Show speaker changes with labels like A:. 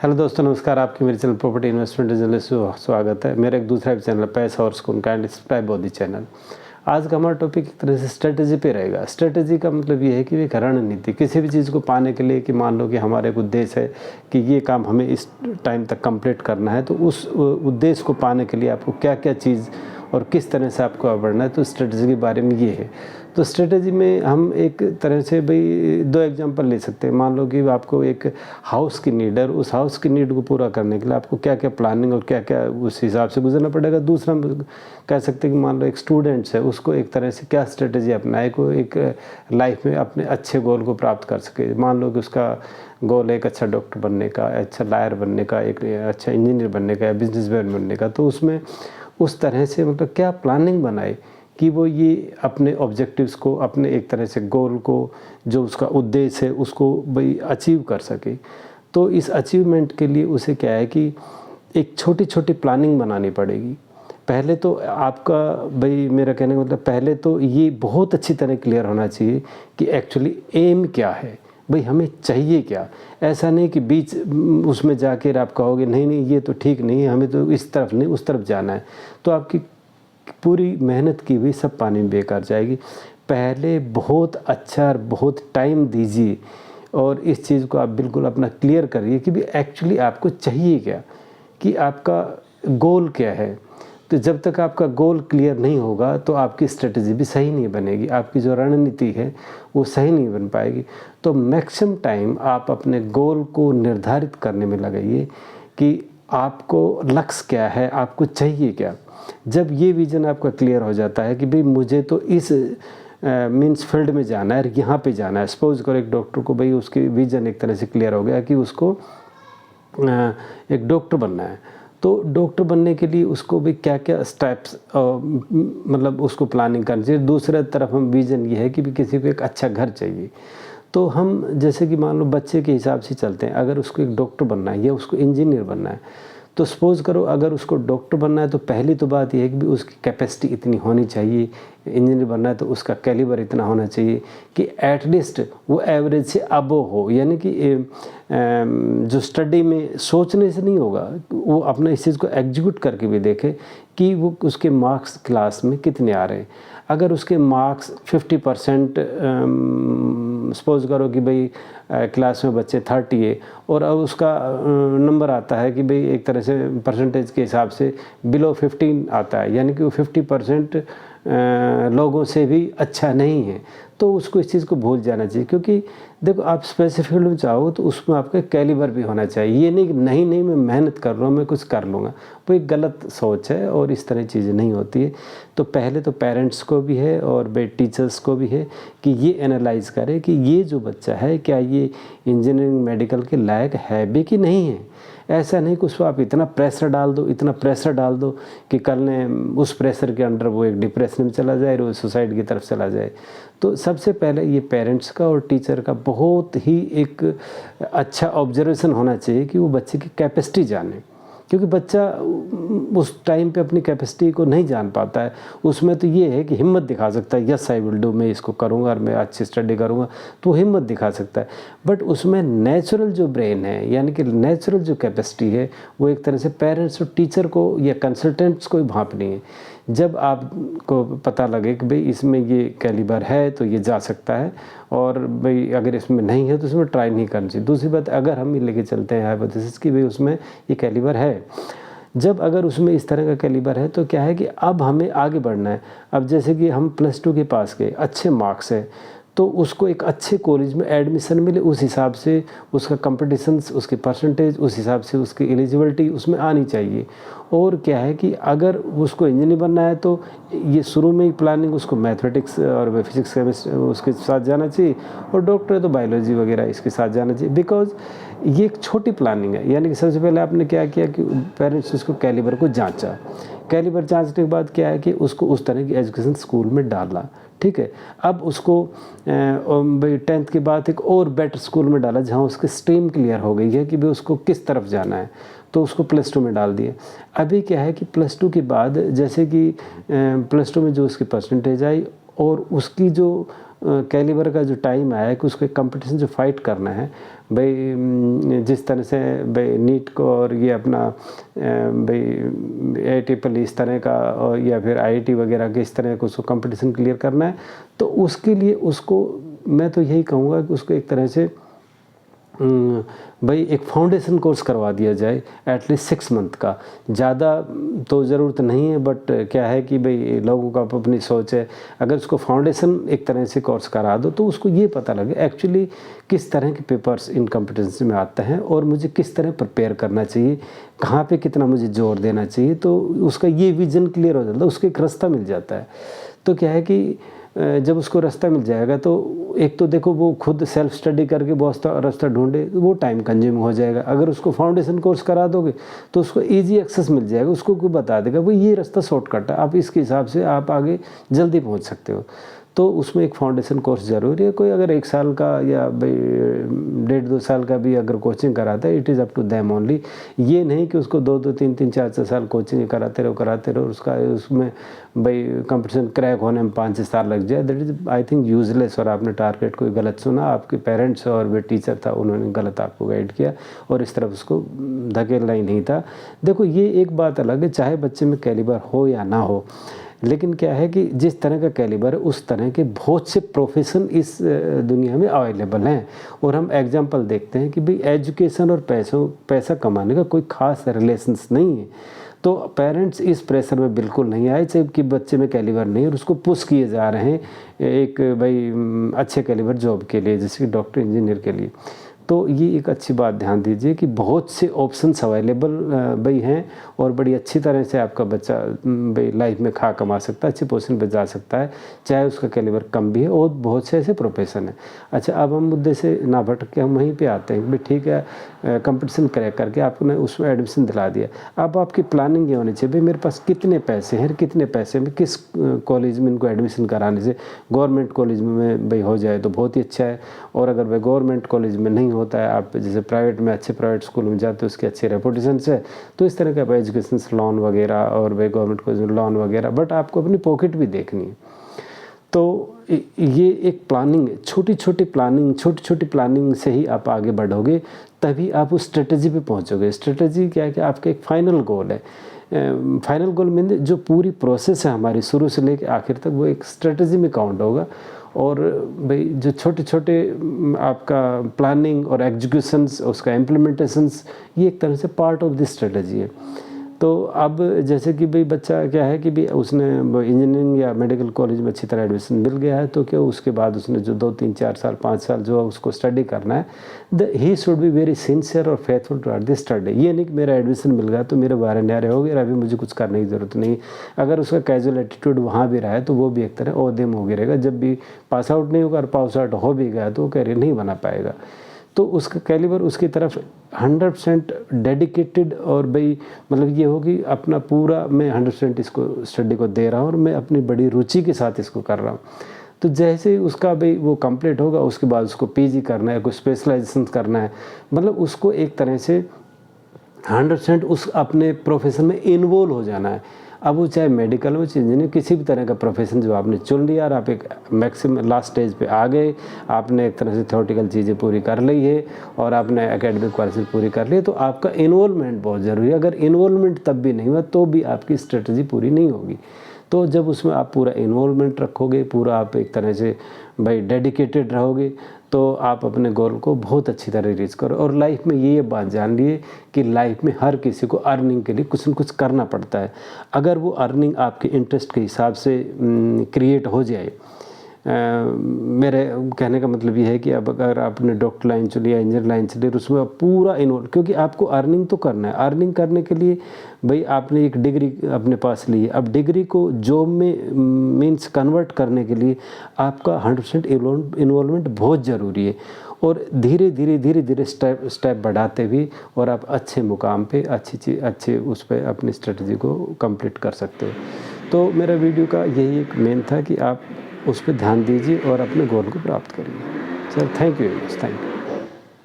A: Hello दोस्तों, नमस्कार। आपके मेरे चैनल प्रॉपर्टी इन्वेस्टमेंट जर्नलिस्ट स्वागत है। मेरा एक दूसरा चैनल पैसा और सुकून, kindly subscribe both the channel. आज का हमारा टॉपिक एक तरह से स्ट्रेटजी पे रहेगा। स्ट्रेटजी का मतलब ये है कि एक रणनीति किसी भी चीज़ को पाने के लिए, कि मान लो कि हमारे एक उद्देश्य है कि ये काम हमें इस टाइम तक कंप्लीट करना है, तो उस उद्देश्य को पाने के लिए आपको क्या क्या चीज़ और किस तरह से आपको आगे बढ़ना है, तो स्ट्रेटजी के बारे में ये है। तो स्ट्रेटजी में हम एक तरह से भाई दो एग्जांपल ले सकते हैं। मान लो कि आपको एक हाउस की नीड है, उस हाउस की नीड को पूरा करने के लिए आपको क्या क्या प्लानिंग और क्या क्या उस हिसाब से गुजरना पड़ेगा। दूसरा हम कह सकते हैं कि मान लो एक स्टूडेंट्स है, उसको एक तरह से क्या स्ट्रेटजी अपनाए को एक लाइफ में अपने अच्छे गोल को प्राप्त कर सके। मान लो कि उसका गोल है एक अच्छा डॉक्टर बनने का, अच्छा लॉयर बनने का, एक अच्छा इंजीनियर बनने का या बिजनेसमैन बनने का, तो उसमें उस तरह से मतलब क्या प्लानिंग बनाए कि वो ये अपने ऑब्जेक्टिव्स को, अपने एक तरह से गोल को, जो उसका उद्देश्य है उसको भाई अचीव कर सके। तो इस अचीवमेंट के लिए उसे क्या है कि एक छोटी छोटी प्लानिंग बनानी पड़ेगी। पहले तो आपका भाई, मेरा कहने का मतलब पहले तो ये बहुत अच्छी तरह क्लियर होना चाहिए कि एक्चुअली एम क्या है, भाई हमें चाहिए क्या। ऐसा नहीं कि बीच उसमें जाकर आप कहोगे नहीं नहीं ये तो ठीक नहीं है, हमें तो इस तरफ नहीं उस तरफ जाना है, तो आपकी पूरी मेहनत की हुई सब पानी में बेकार जाएगी। पहले बहुत अच्छा और बहुत टाइम दीजिए और इस चीज़ को आप बिल्कुल अपना क्लियर करिए कि भी एक्चुअली आपको चाहिए क्या, कि आपका गोल क्या है। तो जब तक आपका गोल क्लियर नहीं होगा तो आपकी स्ट्रेटजी भी सही नहीं बनेगी, आपकी जो रणनीति है वो सही नहीं बन पाएगी। तो मैक्सिमम टाइम आप अपने गोल को निर्धारित करने में लगाइए कि आपको लक्ष्य क्या है, आपको चाहिए क्या। जब ये विज़न आपका क्लियर हो जाता है कि भाई मुझे तो इस मीन्स फील्ड में जाना है, यहाँ पे जाना है। सपोज करो एक डॉक्टर को भाई उसकी विज़न एक तरह से क्लियर हो गया कि उसको एक डॉक्टर बनना है, तो डॉक्टर बनने के लिए उसको भी क्या क्या स्टेप्स मतलब उसको प्लानिंग करनी चाहिए। दूसरी तरफ हम विज़न ये है कि भी किसी को एक अच्छा घर चाहिए, तो हम जैसे कि मान लो बच्चे के हिसाब से चलते हैं। अगर उसको एक डॉक्टर बनना है या उसको इंजीनियर बनना है, तो सपोज़ करो अगर उसको डॉक्टर बनना है तो पहली तो बात यह है कि भी उसकी कैपेसिटी इतनी होनी चाहिए। इंजीनियर बनना है तो उसका कैलिबर इतना होना चाहिए कि एटलीस्ट वो एवरेज से अबव हो, यानी कि जो स्टडी में सोचने से नहीं होगा, वो अपना इस चीज़ को एग्जीक्यूट करके भी देखे कि वो उसके मार्क्स क्लास में कितने आ रहे हैं। अगर उसके मार्क्स 50% सपोज करो कि भाई क्लास में बच्चे 30 है और अब उसका नंबर आता है कि भाई एक तरह से परसेंटेज के हिसाब से बिलो 15 आता है, यानी कि वो 50% लोगों से भी अच्छा नहीं है, तो उसको इस चीज़ को भूल जाना चाहिए। क्योंकि देखो आप स्पेसिफिक फील्ड में चाहो तो उसमें आपका कैलिबर भी होना चाहिए। ये नहीं कि नहीं नहीं मैं मेहनत कर रहा हूँ, मैं कुछ कर लूँगा, वो एक गलत सोच है और इस तरह चीज़ें नहीं होती है। तो पहले तो पेरेंट्स को भी है और भाई टीचर्स को भी है कि ये एनालाइज करें कि ये जो बच्चा है क्या ये इंजीनियरिंग मेडिकल के लायक है भी कि नहीं है। ऐसा नहीं कि उसको आप इतना प्रेशर डाल दो, इतना प्रेशर डाल दो कि कल ने उस प्रेशर के अंडर वो एक डिप्रेशन में चला जाए और सुसाइड की तरफ चला जाए। तो सबसे पहले ये पेरेंट्स का और टीचर का बहुत ही एक अच्छा ऑब्जर्वेशन होना चाहिए कि वो बच्चे की कैपेसिटी जाने, क्योंकि बच्चा उस टाइम पे अपनी कैपेसिटी को नहीं जान पाता है। उसमें तो ये है कि हिम्मत दिखा सकता है, यस आई विल डू, मैं इसको करूँगा और मैं अच्छी स्टडी करूँगा, तो वो हिम्मत दिखा सकता है। बट उसमें नेचुरल जो ब्रेन है, यानी कि नेचुरल जो कैपेसिटी है, वो एक तरह से पेरेंट्स और टीचर को या कंसल्टेंट्स को ही भांपनी है। जब आपको पता लगे कि भाई इसमें ये कैलिबर है तो ये जा सकता है, और भाई अगर इसमें नहीं है तो उसमें ट्राई नहीं करनी चाहिए। दूसरी बात, अगर हम ये लेके चलते हैं हाइपोथेसिस कि भाई उसमें ये कैलिबर है, जब अगर उसमें इस तरह का कैलिबर है तो क्या है कि अब हमें आगे बढ़ना है। अब जैसे कि हम +2 के पास गए, अच्छे मार्क्स है, तो उसको एक अच्छे कॉलेज में एडमिशन मिले, उस हिसाब से उसका कंपटीशंस, उसकी परसेंटेज, उस हिसाब से उसकी एलिजिबिलिटी उसमें आनी चाहिए। और क्या है कि अगर उसको इंजीनियर बनना है तो ये शुरू में ही प्लानिंग उसको मैथमेटिक्स और फिजिक्स केमिस्ट्री उसके साथ जाना चाहिए, और डॉक्टर है तो बायोलॉजी वगैरह इसके साथ जाना चाहिए। बिकॉज ये एक छोटी प्लानिंग है, यानी कि सबसे पहले आपने क्या किया कि पेरेंट्स उसको कैलिबर को जांचा। कैलिबर जांचने के बाद क्या है कि उसको उस तरह की एजुकेशन स्कूल में डाला, ठीक है। अब उसको भाई 10th के बाद एक और बेटर स्कूल में डाला जहाँ उसकी स्ट्रीम क्लियर हो गई है कि भाई उसको किस तरफ जाना है, तो उसको +2 में डाल दिए। अभी क्या है कि +2 के बाद जैसे कि +2 में जो उसकी परसेंटेज आई और उसकी जो कैलिबर का जो टाइम आया कि उसको कंपटीशन जो फाइट करना है, भाई जिस तरह से भाई नीट को और ये अपना भाई AITREE इस तरह का और या फिर IIT वगैरह के इस तरह का उसको कंपटीशन क्लियर करना है, तो उसके लिए उसको मैं तो यही कहूँगा कि उसको एक तरह से भाई एक फाउंडेशन कोर्स करवा दिया जाए एटलीस्ट 6 मंथ का। ज़्यादा तो ज़रूरत नहीं है, बट क्या है कि भाई लोगों का अपनी सोच है, अगर उसको फाउंडेशन एक तरह से कोर्स करा दो तो उसको ये पता लगे एक्चुअली किस तरह के पेपर्स इन कॉम्पिटिशन में आते हैं और मुझे किस तरह प्रिपेयर करना चाहिए, कहाँ पे कितना मुझे जोर देना चाहिए, तो उसका ये विज़न क्लियर हो जाता है, उसको एक रास्ता मिल जाता है। तो क्या है कि जब उसको रास्ता मिल जाएगा तो एक तो देखो वो खुद सेल्फ स्टडी करके बहुत रास्ता ढूंढे, वो टाइम कंज्यूम हो जाएगा। अगर उसको फाउंडेशन कोर्स करा दोगे तो उसको इजी एक्सेस मिल जाएगा, उसको कोई बता देगा भाई ये रास्ता शॉर्टकट है, आप इसके हिसाब से आप आगे जल्दी पहुंच सकते हो। तो उसमें एक फाउंडेशन कोर्स ज़रूरी है। कोई अगर 1 साल का या भाई 1.5-2 साल का भी अगर कोचिंग कराता है, it is up to them only. ये नहीं कि उसको 2-2 3-3 4-4 साल कोचिंग कराते रहो उसका उसमें भाई कंपटीशन क्रैक होने में 5-6 साल लग जाए, that is I think useless. और आपने टारगेट कोई गलत सुना, आपके पेरेंट्स और वे टीचर था उन्होंने गलत आपको गाइड किया और इस तरफ उसको धकेलना ही नहीं था। देखो ये एक बात अलग है, चाहे बच्चे में कैलिबर हो या ना हो, लेकिन क्या है कि जिस तरह का कैलिबर है उस तरह के बहुत से प्रोफेशन इस दुनिया में अवेलेबल हैं। और हम एग्जांपल देखते हैं कि भाई एजुकेशन और पैसा कमाने का कोई ख़ास रिलेशंस नहीं है। तो पेरेंट्स इस प्रेशर में बिल्कुल नहीं आए चाहे कि बच्चे में कैलिबर नहीं है और उसको पुश किए जा रहे हैं एक भाई अच्छे कैलिबर जॉब के लिए, जैसे कि डॉक्टर इंजीनियर के लिए। तो ये एक अच्छी बात ध्यान दीजिए कि बहुत से ऑप्शंस अवेलेबल भाई हैं और बड़ी अच्छी तरह से आपका बच्चा भाई लाइफ में खा कमा सकता है, अच्छी पोजीशन पे जा सकता है, चाहे उसका कैलिबर कम भी है। और बहुत से ऐसे प्रोफेशन है। अच्छा, अब हम मुद्दे से ना भटक के हम वहीं पे आते हैं। भाई ठीक है, कंपटीशन क्रैक करके आपने उसमें एडमिशन दिला दिया, अब आपकी प्लानिंग ये होनी चाहिए भाई मेरे पास कितने पैसे हैं, कितने पैसे में किस कॉलेज में इनको एडमिशन कराने से। गवर्नमेंट कॉलेज में भाई हो जाए तो बहुत ही अच्छा है, और अगर भाई गवर्नमेंट कॉलेज में नहीं होता है, आप जैसे प्राइवेट में अच्छे प्राइवेट स्कूल में जाते हो उसकी अच्छी रेपुटेशन है, तो इस तरह का एजुकेशन लोन वगैरह और भाई गवर्नमेंट कॉलेज में लोन वगैरह, बट आपको अपनी पॉकेट भी देखनी है। तो ये एक प्लानिंग है, छोटी छोटी प्लानिंग से ही आप आगे बढ़ोगे, तभी आप उस स्ट्रेटजी पे पहुंचोगे। स्ट्रेटजी क्या है कि आपका एक फाइनल गोल है। फाइनल गोल मीन जो पूरी प्रोसेस है हमारी शुरू से लेकर आखिर तक, वो एक स्ट्रेटजी में काउंट होगा। और भाई जो छोटे छोटे आपका प्लानिंग और एग्जीक्यूशंस, उसका इम्प्लीमेंटेशंस, ये एक तरह से पार्ट ऑफ दिस स्ट्रेटजी है। तो अब जैसे कि भाई बच्चा क्या है कि भी उसने इंजीनियरिंग या मेडिकल कॉलेज में अच्छी तरह एडमिशन मिल गया है, तो क्या उसके बाद उसने जो 2-3-4 साल 5 साल जो उसको स्टडी करना है, he should be very sincere और फेथफुल टू दिस स्टडी। ये नहीं कि मेरा एडमिशन मिल गया तो मेरे बारे न्यारे हो गए, अभी मुझे कुछ करने की ज़रूरत नहीं। अगर उसका कैजुअल एटीट्यूड वहाँ भी रहा है तो वो भी एक तरह ओहदे हो गिरेगा। जब भी पास आउट नहीं होगा और पास आउट हो भी गया तो वो कैरियर नहीं बना पाएगा। तो उसका कैलिबर उसकी तरफ 100% डेडिकेटेड, और भाई मतलब ये होगी अपना पूरा मैं 100% इसको स्टडी को दे रहा हूँ और मैं अपनी बड़ी रुचि के साथ इसको कर रहा हूँ। तो जैसे ही उसका भाई वो कंप्लीट होगा उसके बाद उसको पीजी करना है, कोई स्पेशलाइजेशन करना है, मतलब उसको एक तरह से 100% उस अपने प्रोफेशन में इन्वॉल्व हो जाना है। अब वो चाहे मेडिकल हो, चाहे इंजीनियर, किसी भी तरह का प्रोफेशन जो आपने चुन लिया और आप एक मैक्सिमम लास्ट स्टेज पे आ गए, आपने एक तरह से थ्योरेटिकल चीज़ें पूरी कर ली है और आपने एकेडमिक क्वालिफिकेशन पूरी कर ली है, तो आपका इन्वॉल्वमेंट बहुत ज़रूरी है। अगर इन्वॉल्वमेंट तब भी नहीं हुआ तो भी आपकी स्ट्रेटजी पूरी नहीं होगी। तो जब उसमें आप पूरा इन्वॉल्वमेंट रखोगे, पूरा आप एक तरह से भाई डेडिकेटेड रहोगे, तो आप अपने गोल को बहुत अच्छी तरह रीच करो। और लाइफ में ये बात जान लिए कि लाइफ में हर किसी को अर्निंग के लिए कुछ न कुछ करना पड़ता है। अगर वो अर्निंग आपके इंटरेस्ट के हिसाब से क्रिएट हो जाए, मेरे कहने का मतलब ये है कि अब अगर आपने डॉक्टर लाइन चुनी या इंजीनियर लाइन चुनी, उसमें आप पूरा इन्वॉल्व, क्योंकि आपको अर्निंग तो करना है। अर्निंग करने के लिए भाई आपने एक डिग्री अपने पास ली है, अब डिग्री को जॉब में मीन्स कन्वर्ट करने के लिए आपका 100% इन्वॉल्वमेंट बहुत ज़रूरी है। और धीरे धीरे स्टेप बढ़ाते हुए और आप अच्छे मुकाम पे अच्छे उस पर अपनी स्ट्रेटजी को कंप्लीट कर सकते हो। तो मेरा वीडियो का यही एक मेन था कि आप उस पर ध्यान दीजिए और अपने गोल को प्राप्त करिए। Sir thank you very much, thank you.